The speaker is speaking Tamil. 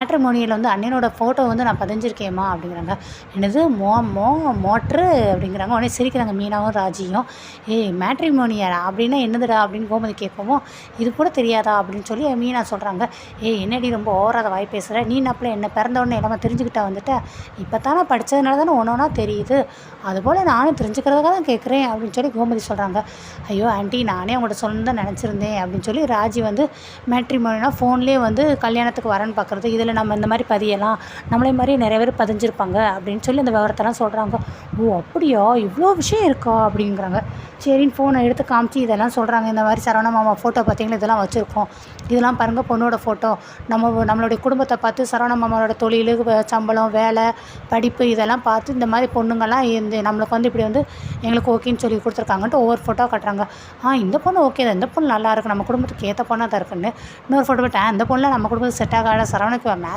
மேட்ரிமோனியில் வந்து அண்ணனோட ஃபோட்டோ வந்து நான் பதிஞ்சிருக்கேம்மா அப்படிங்கிறாங்க. என்னது மோட்ரு அப்படிங்கிறாங்க. உடனே சிரிக்கிறாங்க மீனாவும் ராஜியும். ஏய் மேட்ரிமோனியா அப்படின்னா என்னதுடா அப்படின்னு கோமதி கேட்கவும், இது கூட தெரியாதா அப்படின்னு சொல்லி மீனா சொல்கிறாங்க. ஏய் என்னடி ரொம்ப ஓவராத வாய் பேசுகிற, நீ நப்பில் என்ன பிறந்தோடனே எல்லாமே தெரிஞ்சுக்கிட்டா வந்துட்ட, இப்போ தானே படித்ததுனால தானே ஒன்றா தெரியுது, அதுபோல் நானும் தெரிஞ்சுக்கிறதுக்காக தான் கேட்குறேன் அப்படின்னு சொல்லி கோமதி சொல்கிறாங்க. ஐயோ ஆண்டி நானே உங்கள்கிட்ட சொல்லணும் தான் நினச்சிருந்தேன் அப்படின்னு சொல்லி ராஜி வந்து மேட்ரிமோனினா ஃபோன்லேயே வந்து கல்யாணத்துக்கு வரேன்னு பார்க்குறது, இதில் நம்ம இந்த மாதிரி பதியலாம், நம்மளே மாதிரி நிறைய பேர் பதிஞ்சிருப்பாங்க அப்படின்னு சொல்லி அந்த விவரத்தெல்லாம் சொல்கிறாங்க. ஓ அப்படியா இவ்வளோ விஷயம் இருக்கா அப்படிங்கிறாங்க. சரின்னு ஃபோனை எடுத்து காமிச்சு இதெல்லாம் சொல்கிறாங்க. இந்த மாதிரி சரவணா மாமா ஃபோட்டோ பார்த்தீங்கன்னா இதெல்லாம் வச்சுருக்கோம், இதெல்லாம் பாருங்கள் பொண்ணோட ஃபோட்டோ, நம்மளுடைய குடும்பத்தை பார்த்து சரவணா மாமாவோட தொழில் சம்பளம் வேலை படிப்பு இதெல்லாம் பார்த்து இந்த மாதிரி பொண்ணுங்கள்லாம் இந்த நம்மளுக்கு வந்து இப்படி வந்து எங்களுக்கு ஓகேன்னு சொல்லி கொடுத்துருக்காங்கன்ட்டு ஒவ்வொரு ஃபோட்டோ காட்டுறாங்க. இந்த பொண்ணு ஓகே தான், இந்த பொண்ணு நல்லா இருக்குது, நம்ம குடும்பத்துக்கு ஏற்ற பொண்ணாக தான் இருக்குன்னு இன்னொரு ஃபோட்டோ போட்டேன், இந்த பொண்ணில் நம்ம குடும்பத்துக்கு செட் ஆகாத, சரவணுக்கு